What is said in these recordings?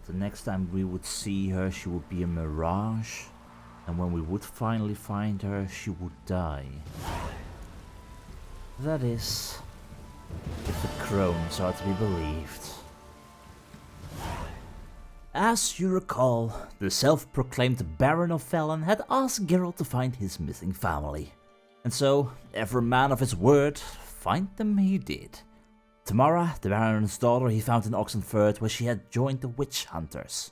The next time we would see her, she would be a mirage, and when we would finally find her, she would die. That is, if the Crones are to be believed. As you recall, the self-proclaimed Baron of Velen had asked Geralt to find his missing family. And so, every man of his word, find them he did. Tamara, the Baron's daughter, he found in Oxenford, where she had joined the witch hunters.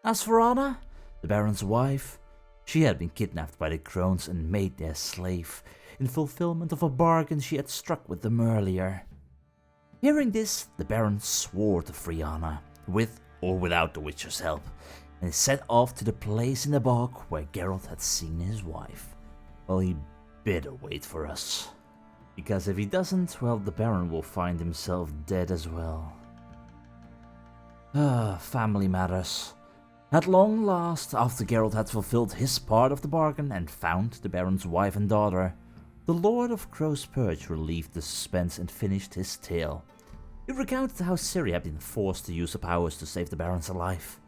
As for Anna, the Baron's wife, she had been kidnapped by the Crones and made their slave, in fulfillment of a bargain she had struck with them earlier. Hearing this, the Baron swore to free Anna, with or without the witcher's help, and set off to the place in the bog where Geralt had seen his wife. Well, he better wait for us. Because if he doesn't, well, the Baron will find himself dead as well. Family matters. At long last, after Geralt had fulfilled his part of the bargain and found the Baron's wife and daughter, the Lord of Crow's Perch relieved the suspense and finished his tale. He recounted how Ciri had been forced to use her powers to save the Baron's life.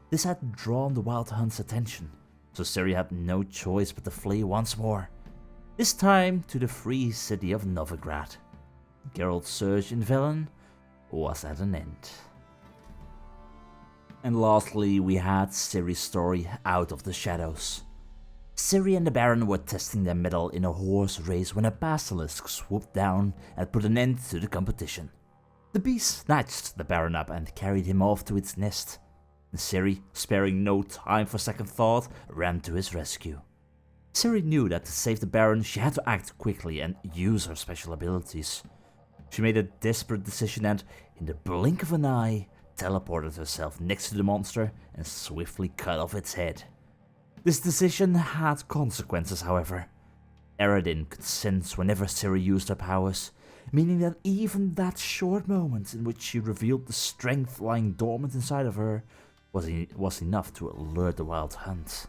This had drawn the Wild Hunt's attention, so Ciri had no choice but to flee once more. This time to the free city of Novigrad. Geralt's search in Velen was at an end. And lastly, we had Ciri's story out of the shadows. Ciri and the Baron were testing their mettle in a horse race when a basilisk swooped down and put an end to the competition. The beast snatched the Baron up and carried him off to its nest. And Ciri, sparing no time for second thought, ran to his rescue. Ciri knew that to save the Baron, she had to act quickly and use her special abilities. She made a desperate decision and, in the blink of an eye, teleported herself next to the monster and swiftly cut off its head. This decision had consequences, however. Eredin could sense whenever Ciri used her powers, meaning that even that short moment in which she revealed the strength lying dormant inside of her was enough to alert the Wild Hunt.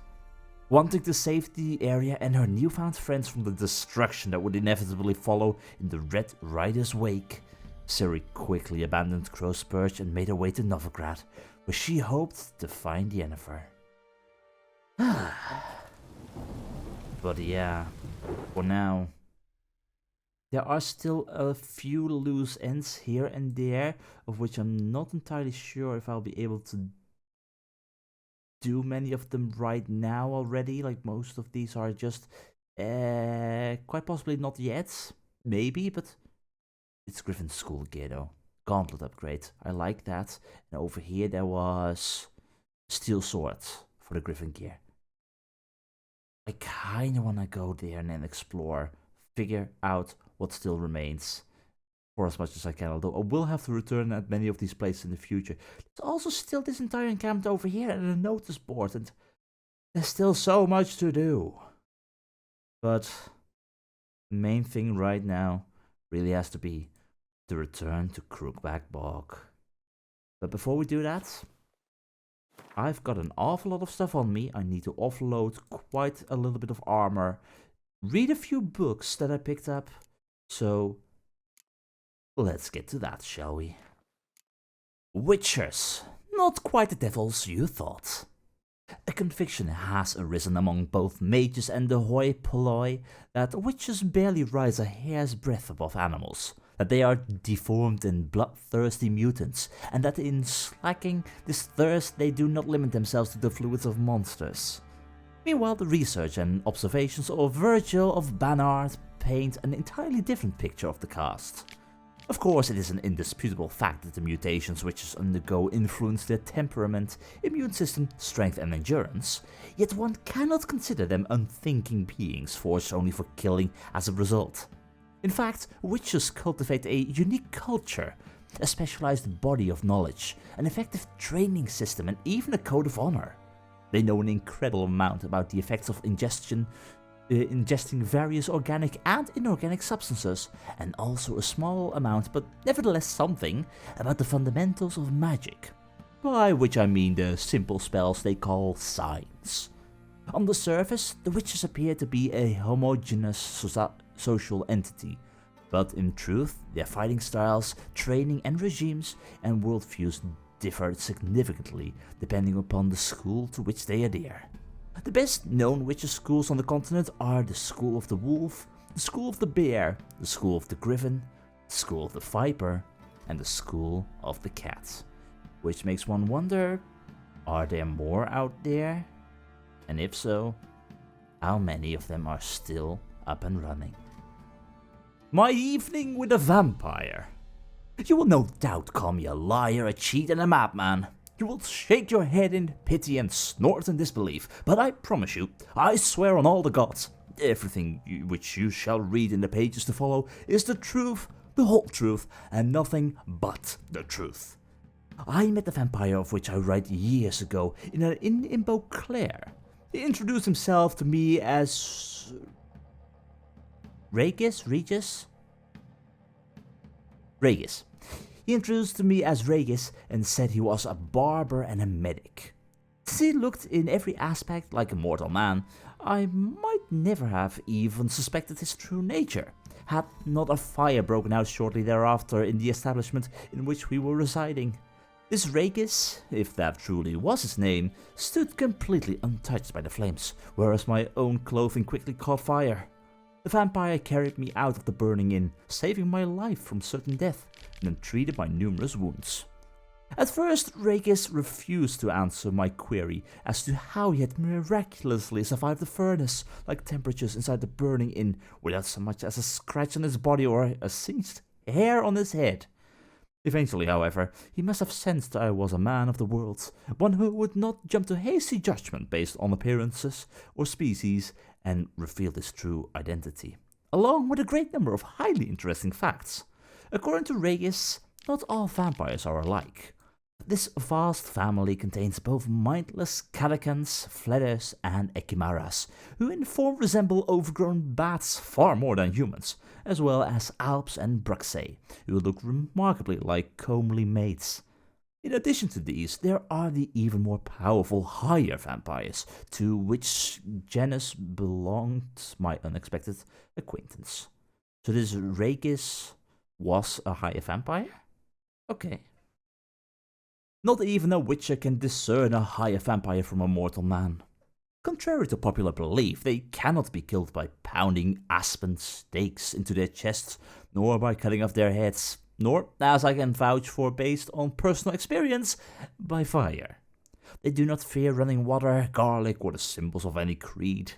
Wanting to save the area and her newfound friends from the destruction that would inevitably follow in the Red Rider's wake, Ciri quickly abandoned Crow's Perch and made her way to Novigrad, where she hoped to find Yennefer. But yeah, for now, there are still a few loose ends here and there, of which I'm not entirely sure if I'll be able to do many of them right now already. Like, most of these are just quite possibly not yet, maybe, but it's Griffin School gear though. Gauntlet upgrade, I like that. And over here there was steel sword for the Griffin gear. I kinda wanna go there and then explore, figure out what still remains for as much as I can, although I will have to return at many of these places in the future. There's also still this entire encampment over here and a notice board, and there's still so much to do. But the main thing right now really has to be to return to Crookbag Bog. But before we do that, I've got an awful lot of stuff on me. I need to offload quite a little bit of armor, read a few books that I picked up, so let's get to that, shall we? Witchers, not quite the devils you thought. A conviction has arisen among both mages and the hoi polloi that witches barely rise a hair's breadth above animals, that they are deformed and bloodthirsty mutants, and that in slacking this thirst they do not limit themselves to the fluids of monsters. Meanwhile, the research and observations of Virgil of Bannard paint an entirely different picture of the cast. Of course, it is an indisputable fact that the mutations witches undergo influence their temperament, immune system, strength and endurance, yet one cannot consider them unthinking beings forged only for killing as a result. In fact, witches cultivate a unique culture, a specialized body of knowledge, an effective training system and even a code of honor. They know an incredible amount about the effects of ingesting various organic and inorganic substances, and also a small amount, but nevertheless something, about the fundamentals of magic, by which I mean the simple spells they call signs. On the surface, the witches appear to be a homogeneous social entity, but in truth, their fighting styles, training and regimes, and worldviews differ significantly depending upon the school to which they adhere. The best known witches' schools on the continent are the School of the Wolf, the School of the Bear, the School of the Griffin, the School of the Viper, and the School of the Cat. Which makes one wonder, are there more out there? And if so, how many of them are still up and running? My evening with a vampire. You will no doubt call me a liar, a cheat, and a madman. You will shake your head in pity and snort in disbelief, but I promise you, I swear on all the gods, everything which you shall read in the pages to follow is the truth, the whole truth, and nothing but the truth. I met the vampire of which I write years ago in an inn in Beauclair. He introduced himself to me as Regis. He introduced me as Regis and said he was a barber and a medic. Since he looked in every aspect like a mortal man, I might never have even suspected his true nature, had not a fire broken out shortly thereafter in the establishment in which we were residing. This Regis, if that truly was his name, stood completely untouched by the flames, whereas my own clothing quickly caught fire. The vampire carried me out of the burning inn, saving my life from certain death, and then treated my numerous wounds. At first, Regis refused to answer my query as to how he had miraculously survived the furnace, like temperatures inside the burning inn, without so much as a scratch on his body or a singed hair on his head. Eventually, however, he must have sensed I was a man of the world, one who would not jump to hasty judgment based on appearances or species, and revealed his true identity, along with a great number of highly interesting facts. According to Regis, not all vampires are alike. This vast family contains both mindless catechans, fledders, and echimaras, who in form resemble overgrown bats far more than humans, as well as alps and bruxae, who look remarkably like comely maids. In addition to these, there are the even more powerful higher vampires, to which genus belonged my unexpected acquaintance. So this Regis was a higher vampire? Okay. Not even a witcher can discern a higher vampire from a mortal man. Contrary to popular belief, they cannot be killed by pounding aspen stakes into their chests, nor by cutting off their heads, nor, as I can vouch for based on personal experience, by fire. They do not fear running water, garlic, or the symbols of any creed.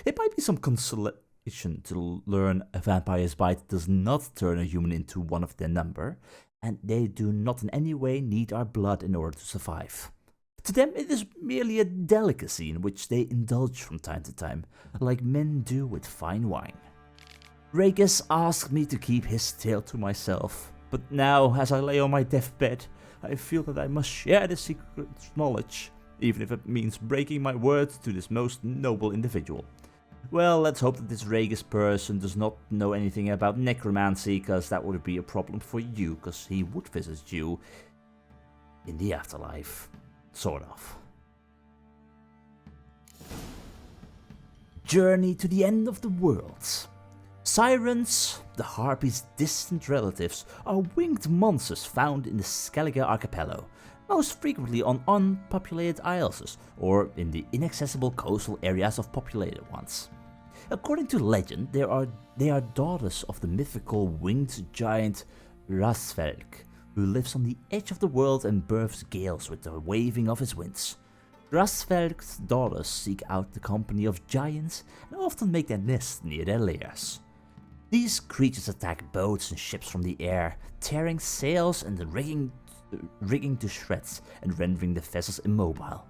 It might be some consolation to learn a vampire's bite does not turn a human into one of their number, and they do not in any way need our blood in order to survive. To them it is merely a delicacy in which they indulge from time to time, like men do with fine wine. Regis asked me to keep his tale to myself, but now, as I lay on my deathbed, I feel that I must share this secret knowledge, even if it means breaking my word to this most noble individual. Well, let's hope that this Regis person does not know anything about necromancy, cause that would be a problem for you, cause he would visit you in the afterlife. Sort of. Journey to the end of the world. Sirens, the harpies' distant relatives, are winged monsters found in the Skellige archipelago, most frequently on unpopulated isles or in the inaccessible coastal areas of populated ones. According to legend, they are daughters of the mythical winged giant Rasvelk, who lives on the edge of the world and births gales with the waving of his wings. Rasvelk's daughters seek out the company of giants and often make their nest near their lairs. These creatures attack boats and ships from the air, tearing sails and the rigging to shreds and rendering the vessels immobile.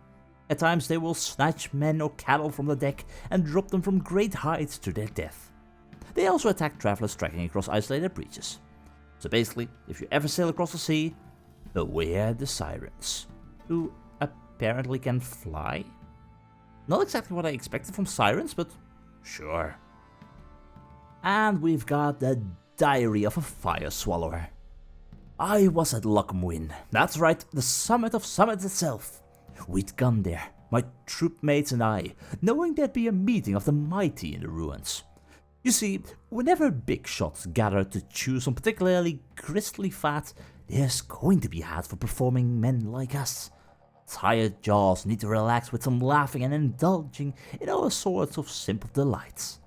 At times they will snatch men or cattle from the deck and drop them from great heights to their death. They also attack travelers trekking across isolated breaches. So basically, if you ever sail across the sea, beware the sirens, who apparently can fly. Not exactly what I expected from sirens, but sure. And we've got the Diary of a Fire Swallower. I was at Loch Muin, that's right, the summit of summits itself. We'd gone there, my troop mates and I, knowing there'd be a meeting of the mighty in the ruins. You see, whenever big shots gather to chew some particularly gristly fat, there's going to be had for performing men like us. Tired jaws need to relax with some laughing and indulging in all sorts of simple delights.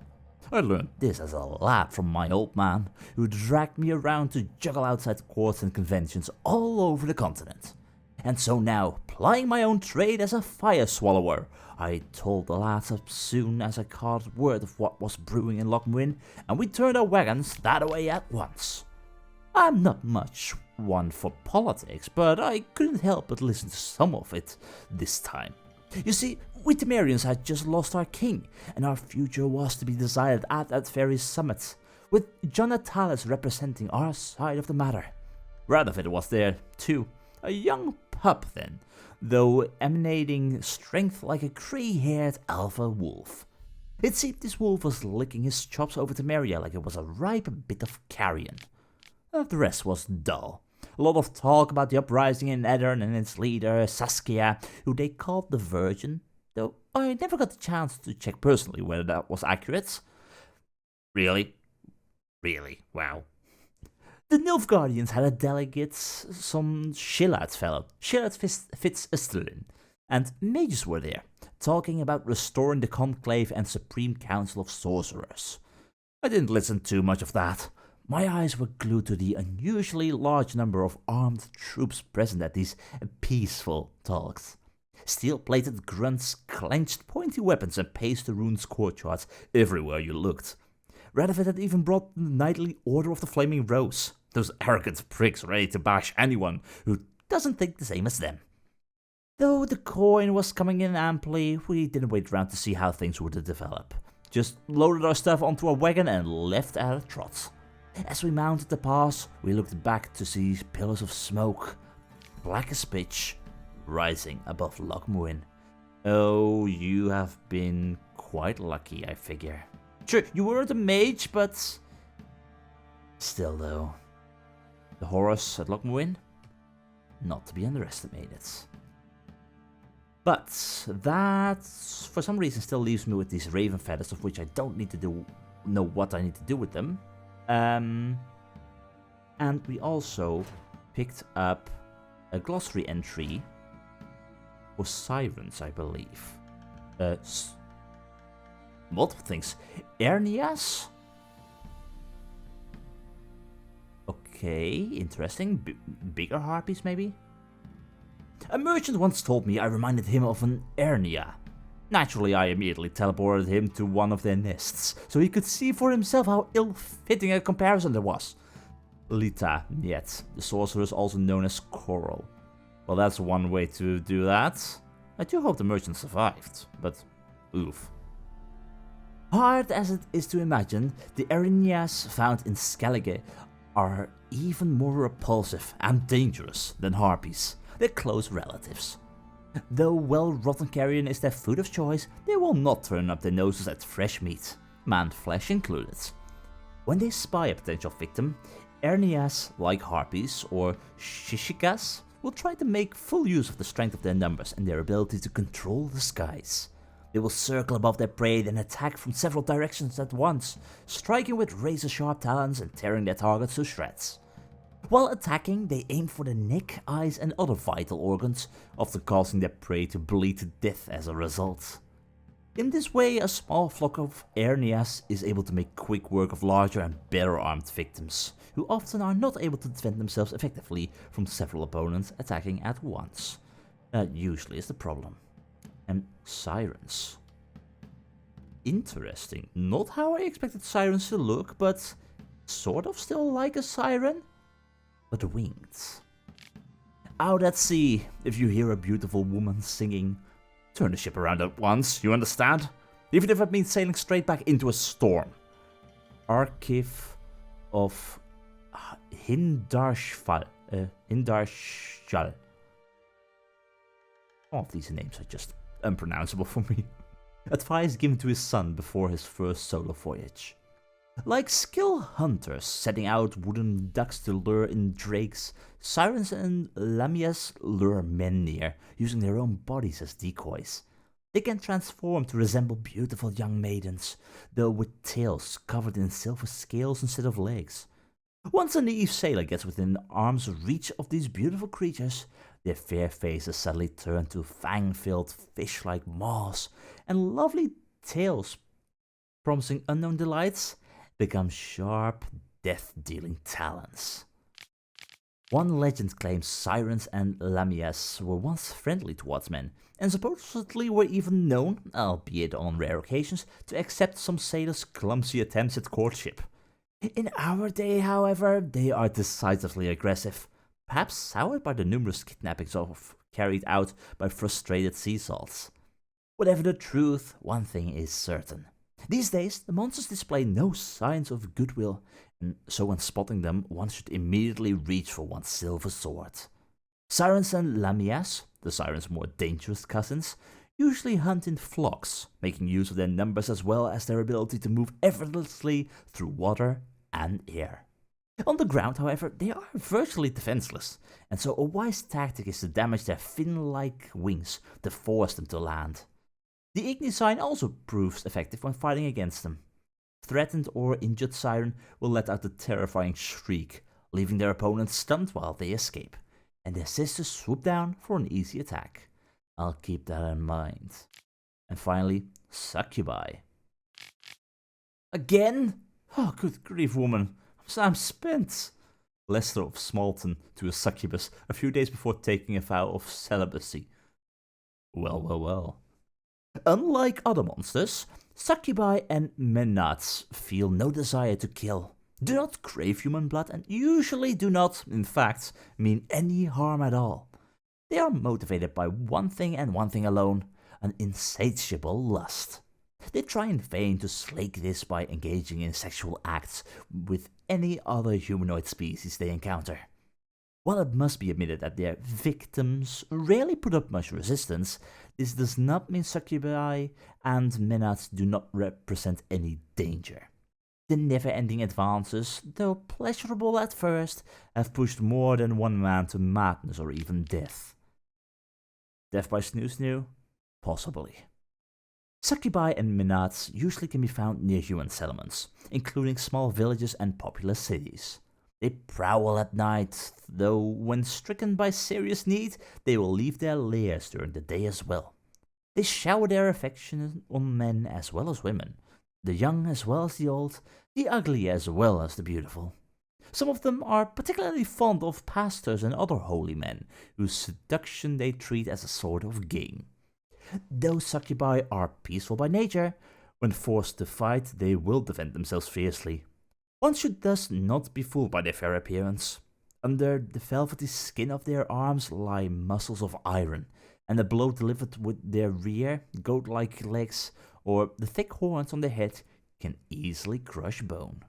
I learned this as a lad from my old man, who dragged me around to juggle outside courts and conventions all over the continent. And so now, plying my own trade as a fire swallower, I told the lads as soon as I caught word of what was brewing in Lochmuin, and we turned our wagons that way at once. I'm not much one for politics, but I couldn't help but listen to some of it this time. You see, we Temerians had just lost our king, and our future was to be decided at that very summit, with John Natalis representing our side of the matter. Radovid was there, too, a young pup then, though emanating strength like a grey-haired alpha wolf. It seemed this wolf was licking his chops over Temeria like it was a ripe bit of carrion. The rest was dull. A lot of talk about the uprising in Eddern and its leader, Saskia, who they called the Virgin, though I never got the chance to check personally whether that was accurate. Really? Really? Wow. The Nilfgaardians had a delegate, some Shillard fellow, Shillard Fitzistelin, and mages were there, talking about restoring the Conclave and Supreme Council of Sorcerers. I didn't listen to much of that. My eyes were glued to the unusually large number of armed troops present at these peaceful talks. Steel-plated grunts clenched pointy weapons and paced the rune's courtyards everywhere you looked. Radovid had even brought the Knightly Order of the Flaming Rose, those arrogant pricks ready to bash anyone who doesn't think the same as them. Though the coin was coming in amply, we didn't wait around to see how things would develop. Just loaded our stuff onto a wagon and left at a trot. As we mounted the pass, we looked back to see pillars of smoke, black as pitch, rising above Lochmuin. Oh, you have been quite lucky, I figure. Sure, you weren't a mage, but still though. The horrors at Lochmuin? Not to be underestimated. But that, for some reason, still leaves me with these raven feathers, of which I don't need to know what I need to do with them. And we also picked up a glossary entry for sirens, I believe. Multiple things. Ernias? Okay, interesting. Bigger harpies, maybe? A merchant once told me I reminded him of an Ernia. Naturally, I immediately teleported him to one of their nests, so he could see for himself how ill-fitting a comparison there was. Lita, yet, the sorceress also known as Coral. Well, that's one way to do that. I do hope the merchant survived, but oof. Hard as it is to imagine, the Erinias found in Skellige are even more repulsive and dangerous than harpies. They're close relatives. Though well-rotten carrion is their food of choice, they will not turn up their noses at fresh meat, man flesh included. When they spy a potential victim, Ernias, like harpies or shishikas, will try to make full use of the strength of their numbers and their ability to control the skies. They will circle above their prey and attack from several directions at once, striking with razor-sharp talons and tearing their targets to shreds. While attacking, they aim for the neck, eyes and other vital organs, often causing their prey to bleed to death as a result. In this way, a small flock of Ernias is able to make quick work of larger and better armed victims, who often are not able to defend themselves effectively from several opponents attacking at once. That usually is the problem. And sirens. Interesting. Not how I expected sirens to look, but sort of still like a siren, but winged. Out at sea, if you hear a beautiful woman singing, turn the ship around at once, you understand? Even if it means sailing straight back into a storm. Archive of Hindarshval. All of these names are just unpronounceable for me. Advice given to his son before his first solo voyage. Like skilled hunters setting out wooden ducks to lure in drakes, Sirens and Lamias lure men near, using their own bodies as decoys. They can transform to resemble beautiful young maidens, though with tails covered in silver scales instead of legs. Once a naive sailor gets within arm's reach of these beautiful creatures, their fair faces suddenly turn to fang-filled fish-like maws, and lovely tails promising unknown delights become sharp, death-dealing talons. One legend claims Sirens and Lamias were once friendly towards men, and supposedly were even known, albeit on rare occasions, to accept some sailors' clumsy attempts at courtship. In our day, however, they are decisively aggressive, perhaps soured by the numerous kidnappings carried out by frustrated sea salts. Whatever the truth, one thing is certain. These days, the monsters display no signs of goodwill, and so when spotting them, one should immediately reach for one's silver sword. Sirens and Lamias, the sirens' more dangerous cousins, usually hunt in flocks, making use of their numbers as well as their ability to move effortlessly through water and air. On the ground, however, they are virtually defenseless, and so a wise tactic is to damage their fin-like wings to force them to land. The Igni sign also proves effective when fighting against them. Threatened or injured siren will let out a terrifying shriek, leaving their opponents stunned while they escape, and their sisters swoop down for an easy attack. I'll keep that in mind. And finally, succubi. Again? Oh, good grief, woman. I'm spent. Lester of Smalton to a succubus a few days before taking a vow of celibacy. Well. Unlike other monsters, succubi and menads feel no desire to kill, do not crave human blood, and usually do not, in fact, mean any harm at all. They are motivated by one thing and one thing alone, an insatiable lust. They try in vain to slake this by engaging in sexual acts with any other humanoid species they encounter. While it must be admitted that their victims rarely put up much resistance, this does not mean succubi and menads do not represent any danger. The never-ending advances, though pleasurable at first, have pushed more than one man to madness or even death. Death by snoo-snoo? Possibly. Succubi and menads usually can be found near human settlements, including small villages and populous cities. They prowl at night, though when stricken by serious need, they will leave their lairs during the day as well. They shower their affection on men as well as women, the young as well as the old, the ugly as well as the beautiful. Some of them are particularly fond of pastors and other holy men, whose seduction they treat as a sort of game. Though succubi are peaceful by nature, when forced to fight they will defend themselves fiercely. One should thus not be fooled by their fair appearance. Under the velvety skin of their arms lie muscles of iron, and a blow delivered with their rear, goat-like legs, or the thick horns on their head can easily crush bone.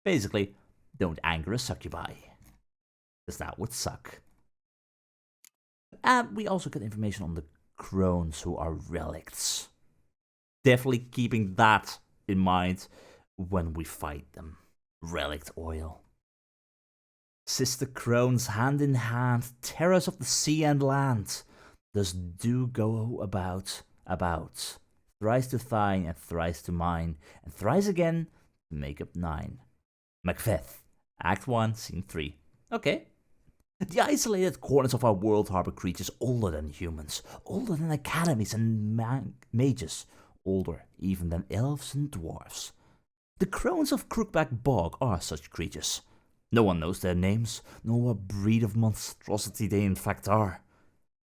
Basically, don't anger a succubi, because that would suck. And we also get information on the Crones, who are relicts. Definitely keeping that in mind when we fight them. Relict oil. Sister Crones, hand in hand, terrors of the sea and land, thus do go about, thrice to thine and thrice to mine, and thrice again to make up 9. Macbeth, Act 1, Scene 3. Okay. The isolated corners of our world harbor creatures older than humans, older than academies and mages, older even than elves and dwarves. The Crones of Crookbag Bog are such creatures. No one knows their names, nor what breed of monstrosity they in fact are.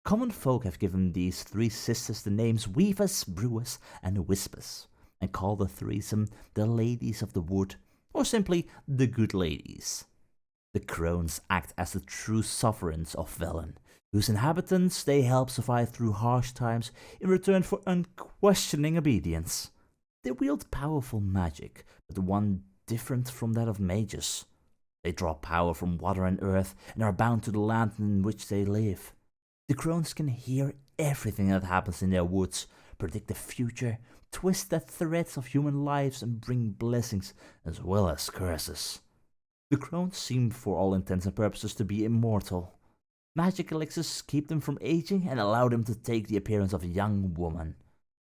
Common folk have given these 3 sisters the names Weavers, Brewers, and Whispers, and call the threesome the Ladies of the Wood, or simply the Good Ladies. The Crones act as the true sovereigns of Velen, whose inhabitants they help survive through harsh times in return for unquestioning obedience. They wield powerful magic, but one different from that of mages. They draw power from water and earth, and are bound to the land in which they live. The Crones can hear everything that happens in their woods, predict the future, twist the threads of human lives, and bring blessings as well as curses. The Crones seem for all intents and purposes to be immortal. Magic elixirs keep them from aging and allow them to take the appearance of a young woman.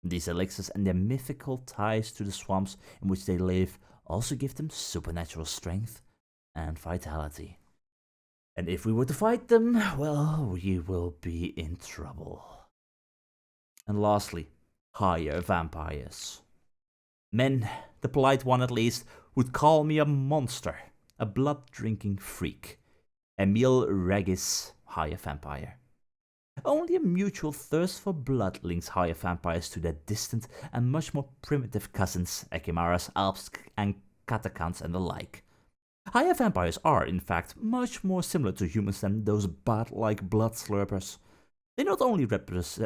These elixirs and their mythical ties to the swamps in which they live also give them supernatural strength, and vitality. And if we were to fight them, well, we will be in trouble. And lastly, higher vampires. Men, the polite one at least, would call me a monster, a blood-drinking freak. Emil Regis, higher vampire. Only a mutual thirst for blood links higher vampires to their distant and much more primitive cousins, Ekimaras, Alps, and Katakans and the like. Higher vampires are, in fact, much more similar to humans than those bat-like blood slurpers. They not only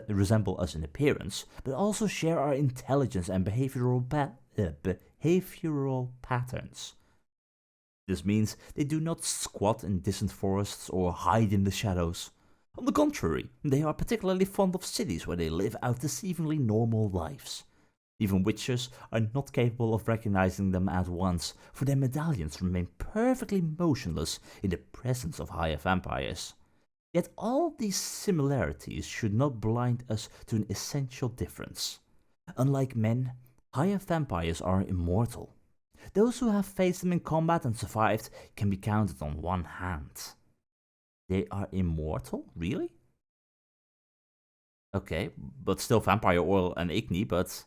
resemble us in appearance, but also share our intelligence and behavioral patterns. This means they do not squat in distant forests or hide in the shadows. On the contrary, they are particularly fond of cities where they live out deceivingly normal lives. Even witchers are not capable of recognizing them at once, for their medallions remain perfectly motionless in the presence of higher vampires. Yet all these similarities should not blind us to an essential difference. Unlike men, higher vampires are immortal. Those who have faced them in combat and survived can be counted on one hand. They are immortal? Really? Okay, but still vampire oil and igni, but...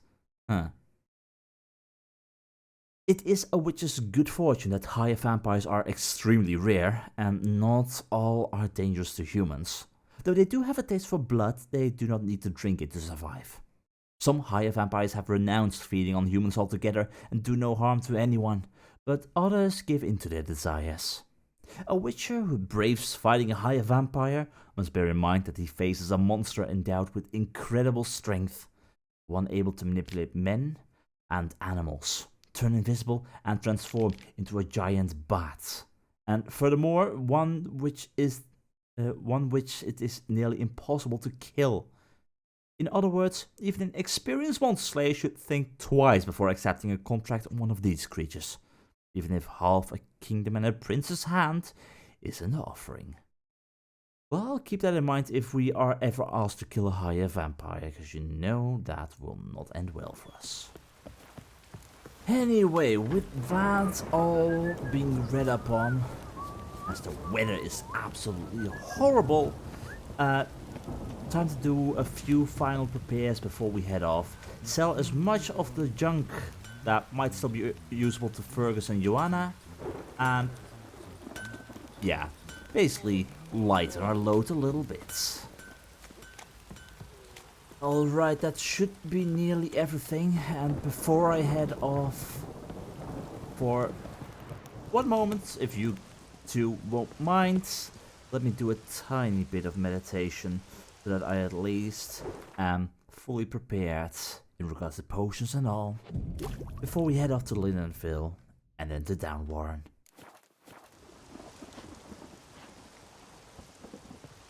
It is a witch's good fortune that higher vampires are extremely rare, and not all are dangerous to humans. Though they do have a taste for blood, they do not need to drink it to survive. Some higher vampires have renounced feeding on humans altogether and do no harm to anyone, but others give in to their desires. A witcher who braves fighting a higher vampire must bear in mind that he faces a monster endowed with incredible strength, one able to manipulate men and animals, turn invisible and transform into a giant bat, and furthermore one which it is nearly impossible to kill. In other words, even an experienced monster slayer should think twice before accepting a contract on one of these creatures, even if half a kingdom and a prince's hand is an offering. Well, keep that in mind if we are ever asked to kill a higher vampire, because you know that will not end well for us. Anyway, with that all being read upon, as the weather is absolutely horrible, time to do a few final repairs before we head off. Sell as much of the junk that might still be usable to Fergus and Joanna, and yeah, basically lighten our load a little bit. Alright, that should be nearly everything, and before I head off, for one moment, if you two won't mind, let me do a tiny bit of meditation so that I at least am fully prepared in regards to potions and all, before we head off to Linenville and then to Downwarren.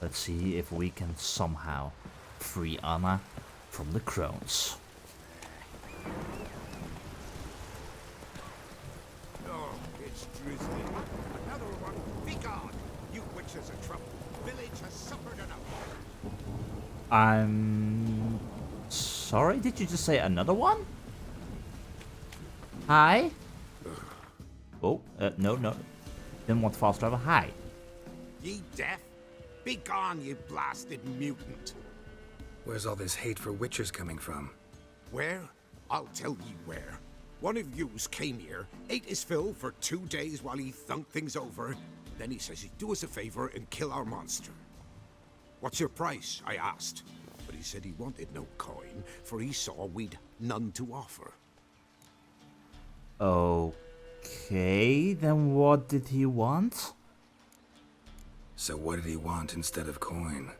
Let's see if we can somehow free Anna from the Crones. Oh, it's drizzling. Another one. Be gone! You witches of trouble. Village has suffered enough. I'm sorry, did you just say another one? Hi? Oh, no. Didn't want fast travel. Hi. Ye deaf? Be gone, you blasted mutant. Where's all this hate for witchers coming from? Where? I'll tell ye where. One of yous came here, ate his fill for 2 days while he thunked things over. Then he says he'd do us a favor and kill our monster. What's your price? I asked. But he said he wanted no coin, for he saw we'd none to offer. Okay, then what did he want? So what did he want instead of coin?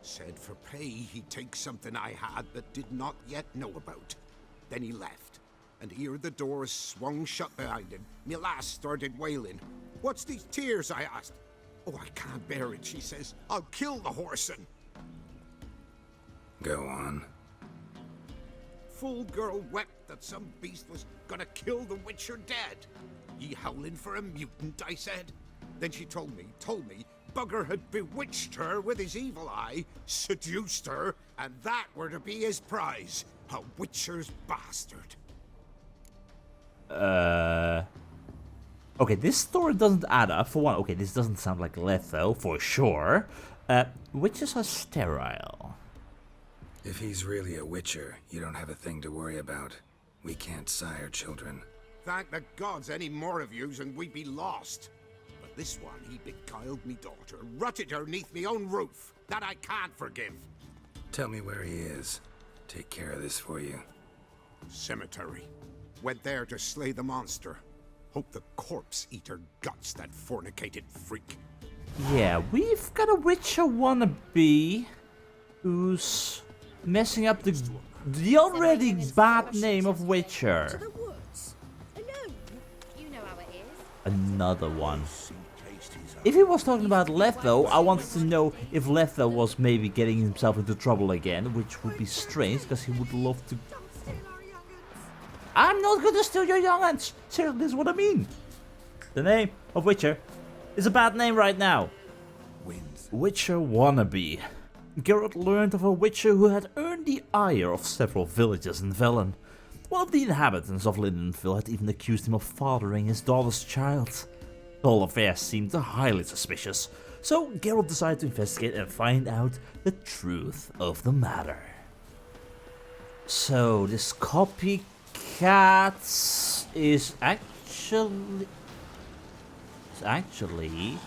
Said for pay he'd take something I had but did not yet know about. Then he left, and here the doors swung shut behind him. Me lass started wailing. What's these tears? I asked. Oh, I can't bear it, she says. I'll kill the whoreson. Go on. Full girl wept that some beast was gonna kill the witcher dead. Ye howling for a mutant, I said. Then she told me, Bugger had bewitched her with his evil eye, seduced her, and that were to be his prize. A witcher's bastard. Okay, this story doesn't add up. For one, okay, this doesn't sound like Letho, for sure. Witches are sterile. If he's really a witcher, you don't have a thing to worry about. We can't sire children. Thank the gods any more of yous and we'd be lost. But this one, he beguiled me daughter, rutted her neath me own roof. That I can't forgive. Tell me where he is. Take care of this for you. Cemetery. Went there to slay the monster. Hope the corpse eat her guts, that fornicated freak. Yeah, we've got a Witcher wannabe who's messing up the already bad name of Witcher. Another one. If he was talking about Letho, I wanted to know if Letho was maybe getting himself into trouble again, which would be strange, because he would love to... I'm not gonna steal your young'uns! Seriously, this is what I mean! The name of Witcher is a bad name right now. Witcher wannabe. Geralt learned of a Witcher who had earned the ire of several villages in Velen. One of the inhabitants of Lindenville had even accused him of fathering his daughter's child. The whole affair seemed highly suspicious, so Geralt decided to investigate and find out the truth of the matter. So this copycat is actually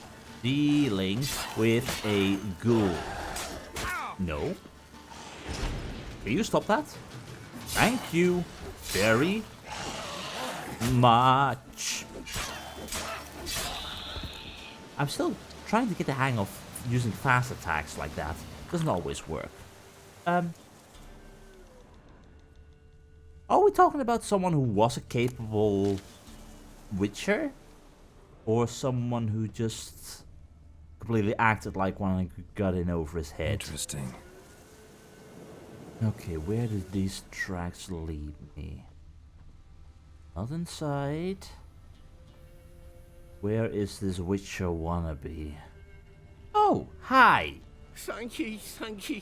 dealing with a ghoul. No. Can you stop that? Thank you very much. I'm still trying to get the hang of using fast attacks like that. Doesn't always work. Are we talking about someone who was a capable Witcher? Or someone who just completely acted like one and got in over his head? Interesting. Okay, where did these tracks lead me? Not inside. Where is this Witcher wannabe? Oh, hi! Thank you.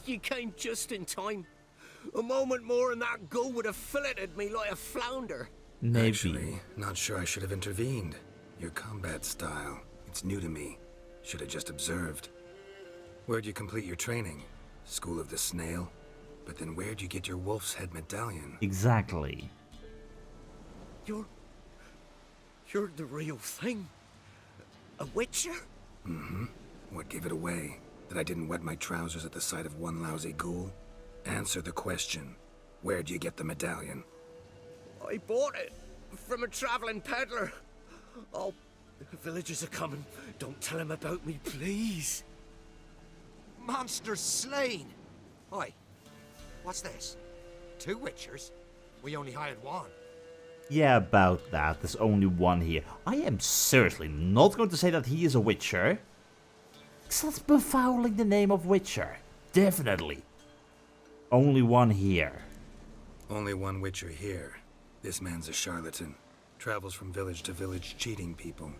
You came just in time. A moment more and that ghoul would have filleted me like a flounder. Maybe. Actually, not sure I should have intervened. Your combat style, it's new to me. Should have just observed. Where'd you complete your training? School of the Snail? But then where'd you get your wolf's head medallion? Exactly. You're the real thing. A Witcher? Mm-hmm. What gave it away? That I didn't wet my trousers at the sight of one lousy ghoul? Answer the question. Where'd you get the medallion? I bought it from a traveling peddler. Oh, the villagers are coming. Don't tell them about me, please. Monster slain! Oi, what's this? 2 Witchers? We only hired one. Yeah, about that. There's only one here. I am seriously not going to say that he is a Witcher. Because that's befouling the name of Witcher. Definitely. Only one here. Only one Witcher here. This man's a charlatan. Travels from village to village cheating people.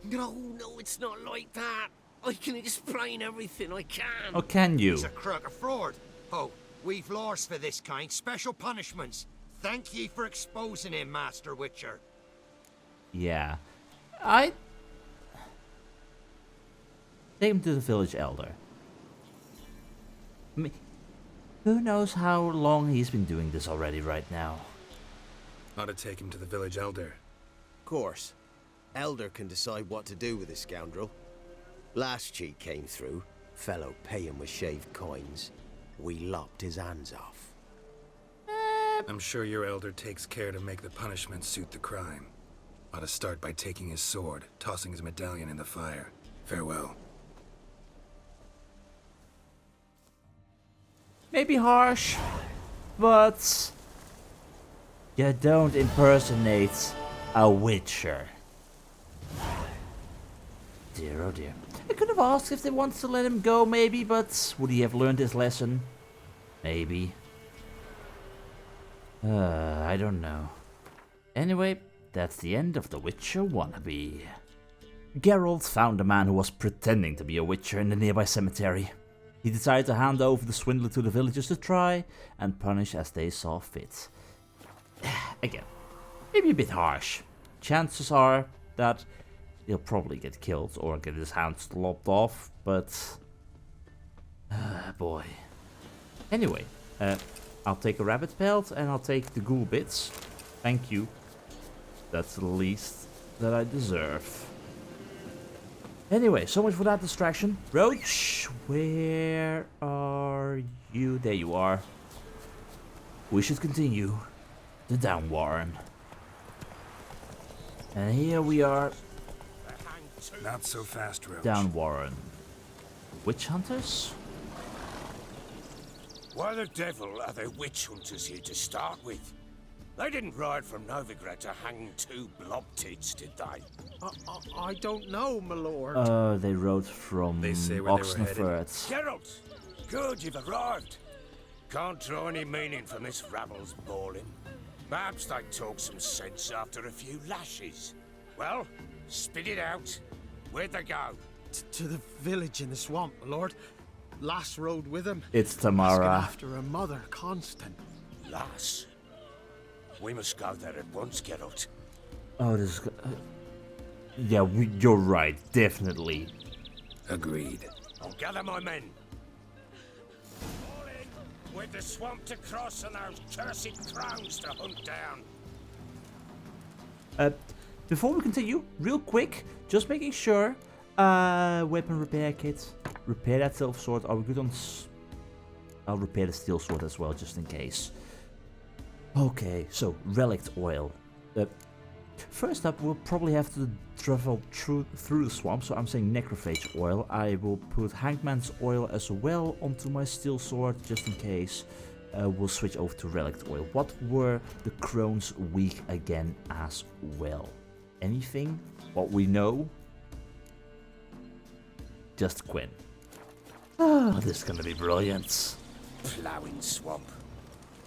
No, it's not like that. I can explain everything I can. Oh, can you? He's a crook, a fraud. Oh, we've laws for this kind, special punishments. Thank ye for exposing him, Master Witcher. Yeah. Take him to the village elder. I mean, who knows how long he's been doing this already right now? Ought to take him to the village elder. Of course. Elder can decide what to do with this scoundrel. Last cheat came through. Fellow pay him with shaved coins. We lopped his hands off. I'm sure your elder takes care to make the punishment suit the crime. Ought to start by taking his sword, tossing his medallion in the fire. Farewell. Maybe harsh, but you don't impersonate a Witcher. Dear, oh dear. I could have asked if they wanted to let him go, maybe, but would he have learned his lesson? Maybe. I don't know. Anyway, that's the end of the Witcher wannabe. Geralt found a man who was pretending to be a Witcher in the nearby cemetery. He decided to hand over the swindler to the villagers to try and punish as they saw fit. Again, maybe a bit harsh. Chances are that he'll probably get killed or get his hands lopped off, but... boy. Anyway, I'll take a rabbit pelt and I'll take the ghoul bits. Thank you. That's the least that I deserve. Anyway, so much for that distraction. Roach, where are you? There you are. We should continue the down warren. And here we are. Not so fast, Roach. Down warren. Witch hunters? Why the devil are there witch hunters here to start with? They didn't ride from Novigrad to hang 2 blob tits, did they? I don't know, my lord. They rode from They say where they were headed. Oxenford. Geralt! Good, you've arrived. Can't draw any meaning from this rabble's bawling. Perhaps they talk some sense after a few lashes. Well, spit it out. Where'd they go? To the village in the swamp, my lord. Lass rode with him. It's Asking Tamara. after her mother, Constant. Lass. We must go there at once, Geralt. Oh, this is... yeah, you're right. Definitely. Agreed. I'll gather my men. All in, with the swamp to cross and those cursed Crones to hunt down. Before we continue, real quick, just making sure. Weapon repair kit. Repair that silver sword. Are we good on... I'll repair the steel sword as well, just in case. Okay, so relict oil. First up, we'll probably have to travel through the swamp, so I'm saying necrophage oil. I will put hangman's oil as well onto my steel sword, just in case. We'll switch over to relict oil. What were the Crones weak again as well? Anything? What we know? Just Quinn. Oh, this is gonna be brilliant. Ploughing swamp.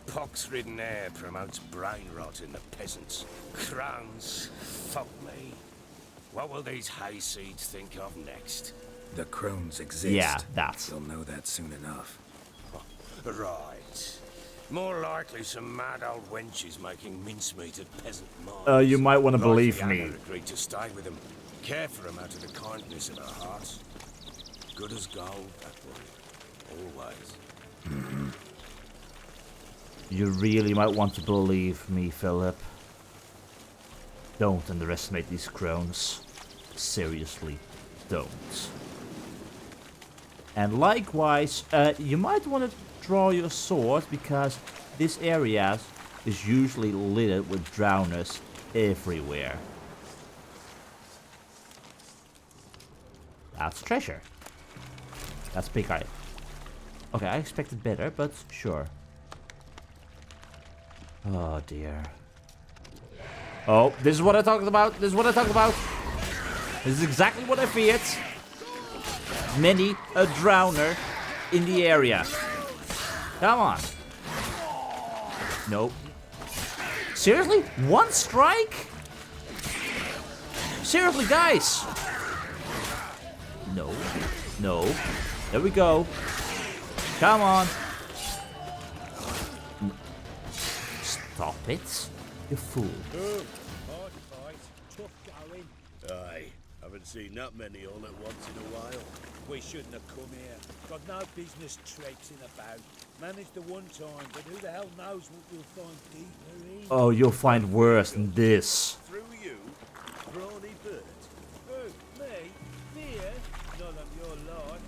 Pox-ridden air promotes brain rot in the peasants. Crones, fuck me. What will these hayseeds think of next? The Crones exist. Yeah, that. You'll know that soon enough. Right. More likely some mad old wenches making mincemeat at peasant mines. You might want to believe Anna me. agreed to stay with them. Care for them out of the kindness of her heart. Good as gold, that one. Always. You really might want to believe me, Philip. Don't underestimate these Crones. Seriously, don't. And likewise, you might want to draw your sword, because this area is usually littered with drowners everywhere. That's treasure. That's big eye. Okay, I expected better, but sure. Oh dear. Oh, this is what I talked about. This is what I talked about. This is exactly what I feared. Many a drowner in the area. Come on. Nope. Seriously? One strike? Seriously, guys. No. No. There we go. Come on. Stop it, you fool. Hard fight, tough going. Aye, haven't seen that many all at once in a while. We shouldn't have come here. Got no business traipsing about. Managed the one time, but who the hell knows what we'll find deeper in? Oh, you'll find worse than this. Through you, brawny bird. Who? Me? Fear? None of your lot.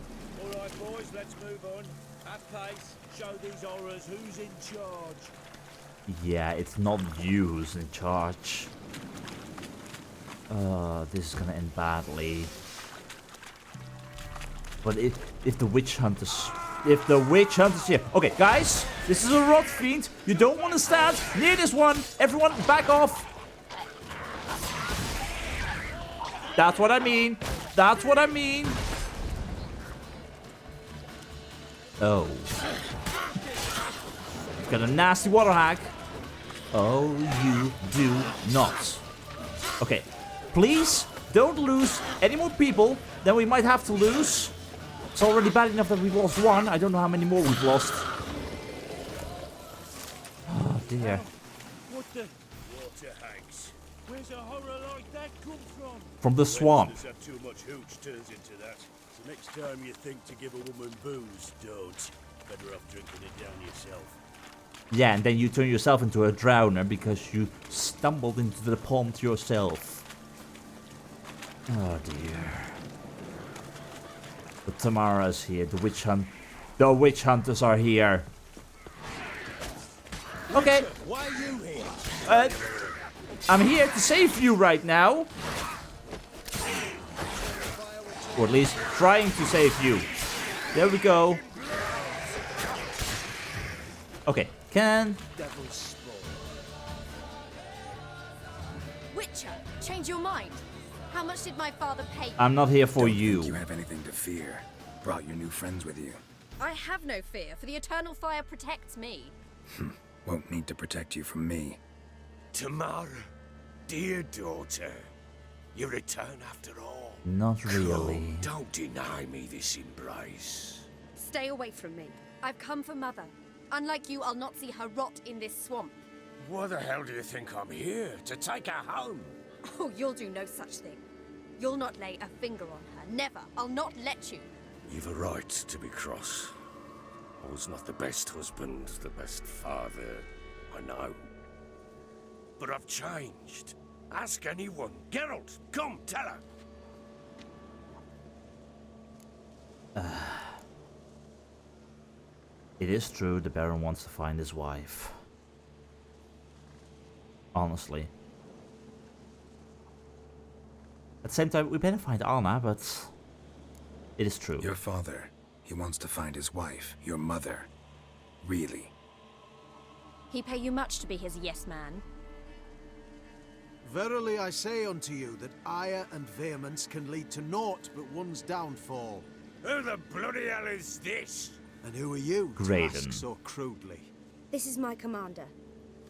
All right, boys, let's move on. Have pace. Show these horrors who's in charge. Yeah, it's not you who's in charge. This is gonna end badly. But if the witch hunters... If the witch hunters here... Okay, guys, this is a rot fiend. You don't want to stand near this one. Everyone, back off. That's what I mean. That's what I mean. Oh. Got a nasty water hack. Oh, you do not. Okay, please don't lose any more people than we might have to lose. It's already bad enough that we've lost one. I don't know how many more we've lost. Oh dear. What the? Water hags. Where's a horror like that come from? From the swamp. Youngsters have too much hooch turns into that. So next time you think to give a woman booze, don't. Better off drinking it down yourself. Yeah, and then you turn yourself into a drowner because you stumbled into the pond yourself. Oh dear. The Tamara's here. The witch hunters are here. Okay. Why are you here? I'm here to save you right now. Or at least trying to save you. There we go. Okay, Witcher, change your mind. How much did my father pay you? I'm not here for Don't you. think you have anything to fear. Brought your new friends with you. I have no fear, for the eternal fire protects me. Won't need to protect you from me. Tamara, dear daughter, you return after all. Not really. Come, don't deny me this embrace. Stay away from me. I've come for Mother. Unlike you, I'll not see her rot in this swamp. Why the hell do you think I'm here? To take her home? Oh, you'll do no such thing. You'll not lay a finger on her. Never. I'll not let you. You've a right to be cross. I was not the best husband, the best father, I know. But I've changed. Ask anyone. Geralt, come, tell her. It is true the Baron wants to find his wife. Honestly. At the same time, we better find Anna, but it is true. Your father, he wants to find his wife, your mother. Really? He pay you much to be his yes man. Verily I say unto you that ire and vehemence can lead to naught but one's downfall. Who the bloody hell is this? And who are you to Graydon. ask so crudely? This is my commander.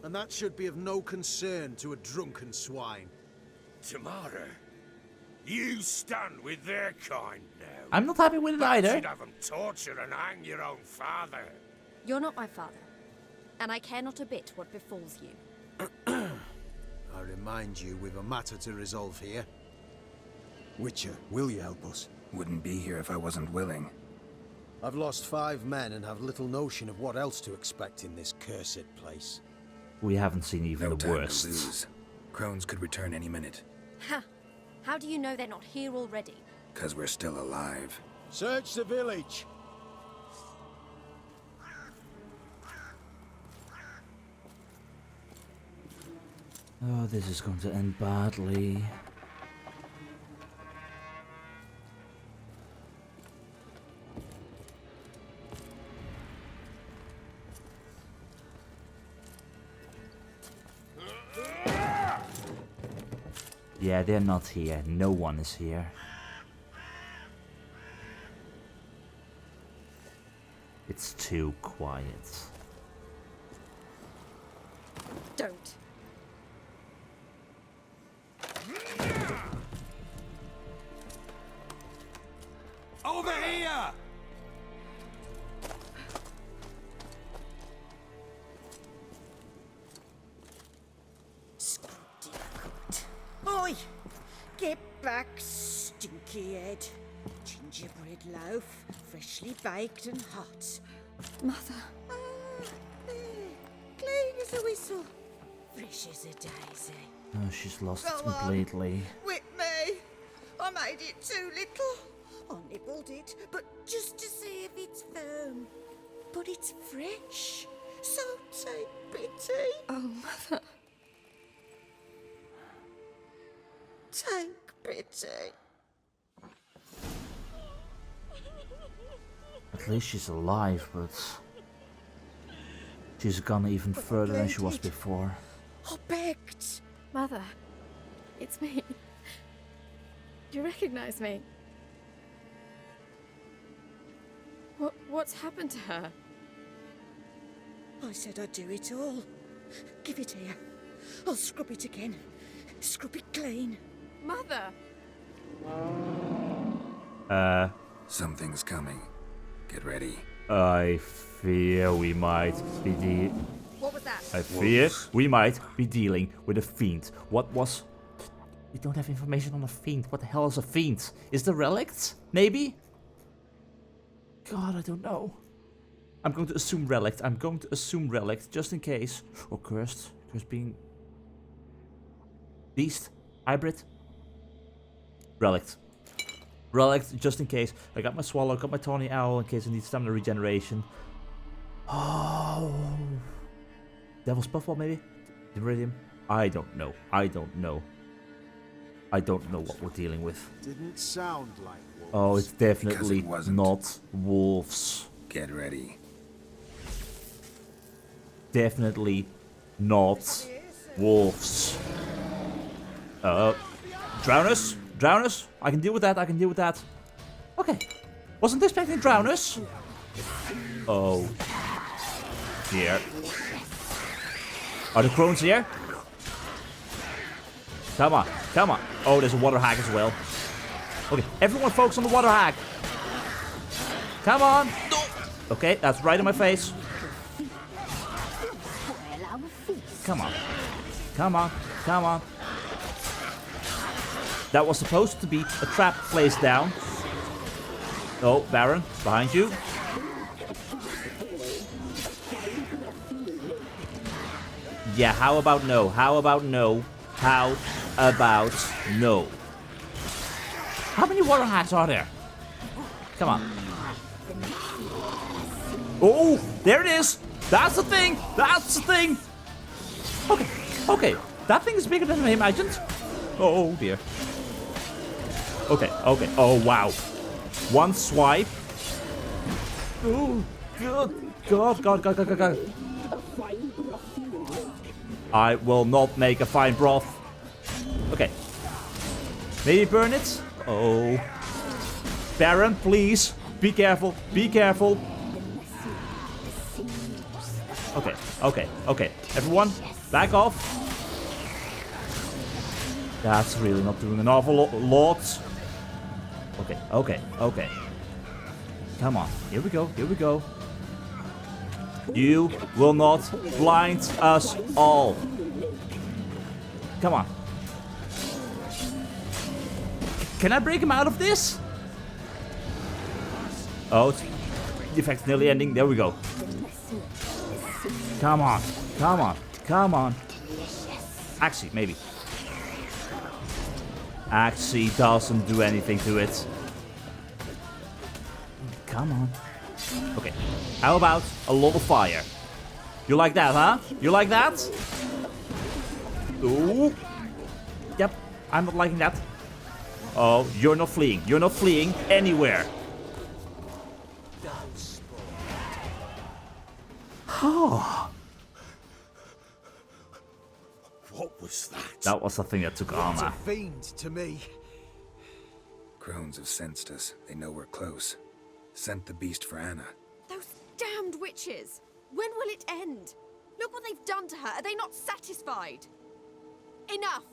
And that should be of no concern to a drunken swine. Tamara, you stand with their kind now. I'm not happy with it either. You'd have them torture and hang your own father. You're not my father, and I care not a bit what befalls you. I remind you we've a matter to resolve here. Witcher, will you help us? Wouldn't be here if I wasn't willing. I've lost 5 men and have little notion of what else to expect in this cursed place. We haven't seen even No the time worst. to lose. Crones could return any minute. Ha! How do you know they're not here already? 'Cause we're still alive. Search the village! Oh, this is going to end badly. Yeah, they're not here. No one is here. It's too quiet. Don't. Over here! Oi! Get back, stinky head. Gingerbread loaf, freshly baked and hot. Mother. There. Clean as a whistle. Fresh as a daisy. Oh, she's lost Go it on. completely. Whip me. I made it too little. I nibbled it, but just to see if it's firm. But it's fresh. So take pity. Oh, Mother. Take pity. At least she's alive, but she's gone even further than she was bloated. before. I begged. Mother. It's me. Do you recognize me? What's happened to her? I said I'd do it all. Give it here. I'll scrub it again. Scrub it clean. Mother! Something's coming. Get ready. I fear we might be What was that? I fear we might be dealing with a fiend. What was We don't have information on a fiend. What the hell is a fiend? Is the relict? Maybe? God, I don't know. I'm going to assume relict. I'm going to assume relict just in case. Or cursed. Cursed being... Beast? Hybrid? Relict. Relict just in case. I got my swallow, got my tawny owl in case I need stamina regeneration. Oh. Devil's puffball maybe? Iridium? I don't know. I don't know. I don't know what we're dealing with. Didn't sound like wolves. Oh, it's definitely wasn't. not wolves. Get ready. Definitely not wolves. Drowners? Drowners? I can deal with that, I can deal with that. Okay. Wasn't expecting drowners. Oh. Dear. Are the Crones here? Come on, come on. Oh, there's a water hag as well. Okay, everyone focus on the water hag. Come on. Okay, that's right in my face. Come on. Come on, come on. That was supposed to be a trap placed down. Oh, Baron, behind you. Yeah, how about no? How about no? How about no? How many water hags are there? Come on. Oh, there it is. That's the thing. That's the thing. Okay, okay. That thing is bigger than I imagined. Oh dear. Okay, okay. Oh wow. One swipe. Oh, God, God, God, God, God, God. I will not make a fine broth. Okay. Maybe burn it? Oh. Baron, please. Be careful. Be careful. Okay, okay, okay. Everyone, back off. That's really not doing an awful lot. Okay, okay, okay. Come on. Here we go, here we go. You will not blind us all. Come on. Can I break him out of this? Oh, the effect's nearly ending. There we go. Come on. Come on. Come on. Actually, maybe. Actually doesn't do anything to it. Come on. Okay. How about a lot of fire? You like that, huh? You like that? Ooh. Yep. I'm not liking that. Oh, you're not fleeing. You're not fleeing anywhere. Oh. What was that? That was the thing that took It's a Anna. fiend to me. Crones have sensed us. They know we're close. Sent the beast for Anna. Those damned witches! When will it end? Look what they've done to her. Are they not satisfied? Enough!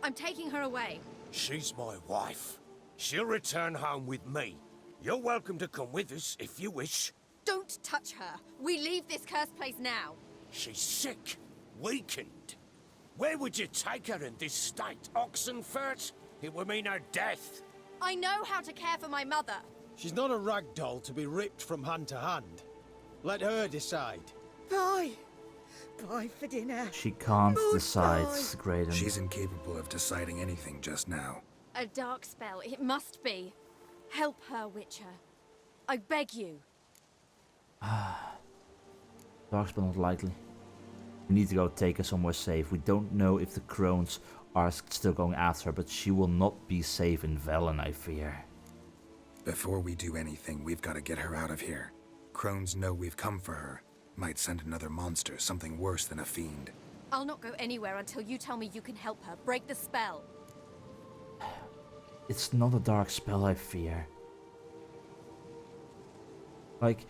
I'm taking her away. She's my wife. She'll return home with me. You're welcome to come with us if you wish. Don't touch her. We leave this cursed place now. She's sick, weakened. Where would you take her in this state? Oxenfurt? It would mean her death. I know how to care for my mother. She's not a rag doll to be ripped from hand to hand. Let her decide. Bye. Bye for dinner. She can't decide, Goodbye. Graydon. She's incapable of deciding anything just now. A dark spell. It must be. Help her, Witcher. I beg you. Darkspell not likely. We need to go take her somewhere safe. We don't know if the Crones are still going after her, but she will not be safe in Velen, I fear. Before we do anything, we've got to get her out of here. Crones know we've come for her. Might send another monster, something worse than a fiend. I'll not go anywhere until you tell me you can help her. Break the spell. It's not a dark spell, I fear. Like,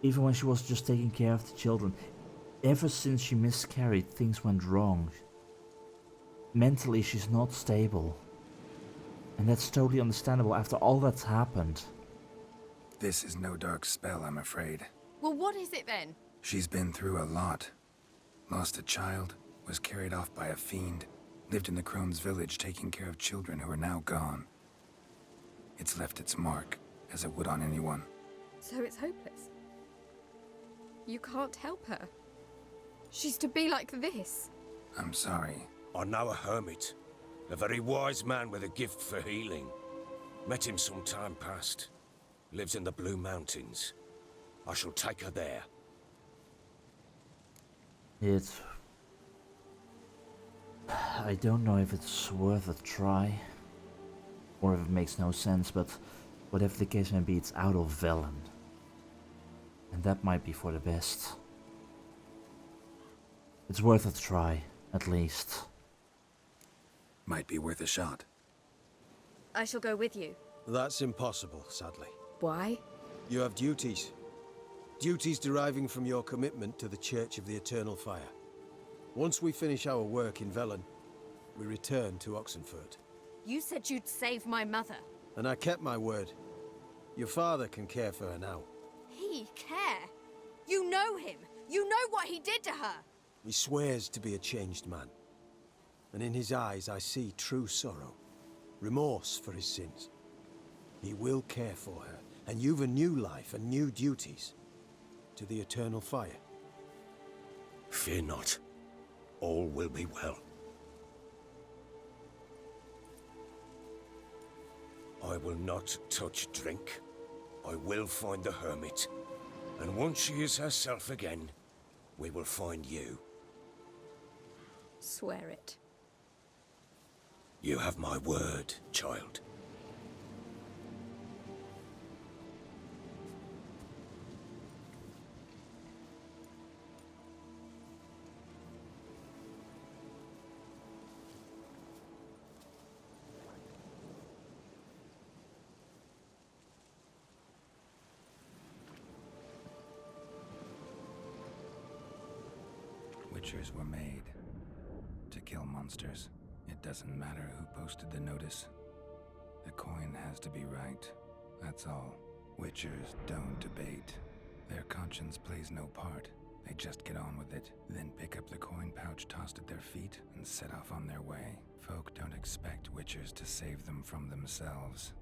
even when she was just taking care of the children, ever since she miscarried, things went wrong. Mentally, she's not stable. And that's totally understandable after all that's happened. This is no dark spell, I'm afraid. Well, what is it then? She's been through a lot. Lost a child, was carried off by a fiend. Lived in the Crones village taking care of children who are now gone. It's left its mark, as it would on anyone. So it's hopeless. You can't help her. She's to be like this. I'm sorry. I know a hermit. A very wise man with a gift for healing. Met him some time past. Lives in the Blue Mountains. I shall take her there. I don't know if it's worth a try, or if it makes no sense, but whatever the case may be, it's out of Velen. And that might be for the best. It's worth a try, at least. Might be worth a shot. I shall go with you. That's impossible, sadly. Why? You have duties. Duties deriving from your commitment to the Church of the Eternal Fire. Once we finish our work in Velen, we return to Oxenfurt. You said you'd save my mother. And I kept my word. Your father can care for her now. He care? You know him. You know what he did to her. He swears to be a changed man. And in his eyes I see true sorrow. Remorse for his sins. He will care for her. And you've a new life and new duties. To the Eternal Fire. Fear not. All will be well. I will not touch drink. I will find the hermit. And once she is herself again, we will find you. Swear it. You have my word, child. Witchers were made to kill monsters. It doesn't matter who posted the notice. The coin has to be right. That's all. Witchers don't debate. Their conscience plays no part. They just get on with it, then pick up the coin pouch tossed at their feet and set off on their way. Folk don't expect witchers to save them from themselves.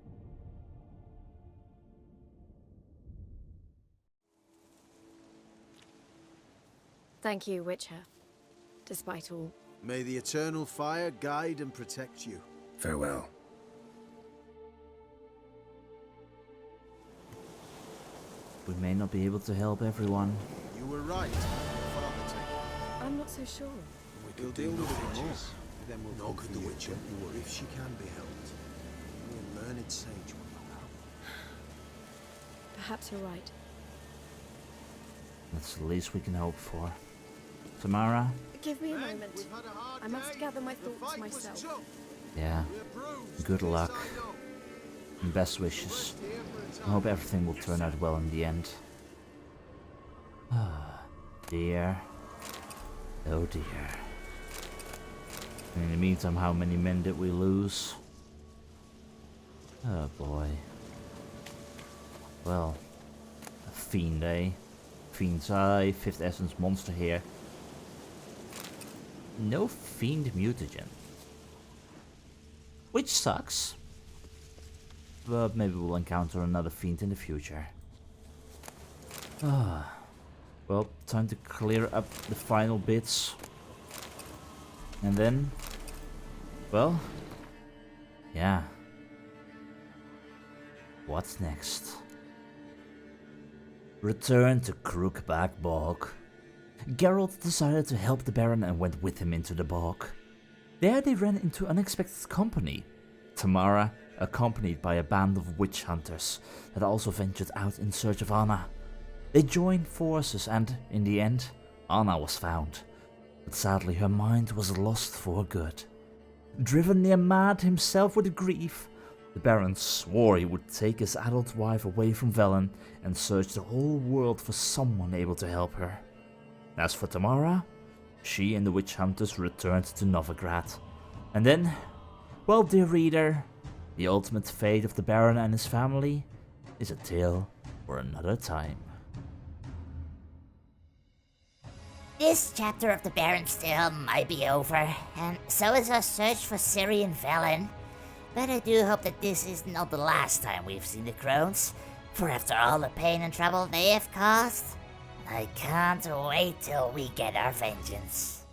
Thank you, Witcher. Despite all. May the Eternal Fire guide and protect you. Farewell. We may not be able to help everyone. You were right. I'm not so sure. We'll deal with the witches. Then we'll know the Witcher, if she can be helped. Only a learned sage will know how. Perhaps you're right. That's the least we can hope for. Tamara? Give me a moment. I must gather my thoughts myself. Yeah. Good luck. And best wishes. I hope everything will turn out well in the end. Ah, dear. Oh dear. And in the meantime, how many men did we lose? Oh boy. Well, a fiend, eh? Fiend's Eye, 5th Essence monster here. No fiend mutagen. Which sucks. But maybe we'll encounter another fiend in the future. Ah. Well, time to clear up the final bits. And then... well... yeah. What's next? Return to Crookbag Bog. Geralt decided to help the Baron and went with him into the bog. There they ran into unexpected company. Tamara, accompanied by a band of witch hunters that also ventured out in search of Anna. They joined forces and, in the end, Anna was found. But sadly her mind was lost for good. Driven near mad himself with grief, the Baron swore he would take his adult wife away from Velen and search the whole world for someone able to help her. As for Tamara, she and the witch hunters returned to Novigrad. And then, well, dear reader, the ultimate fate of the Baron and his family is a tale for another time. This chapter of the Baron's Tale might be over, and so is our search for Syrian Velen. But I do hope that this is not the last time we've seen the Crones, for after all the pain and trouble they have caused, I can't wait till we get our vengeance.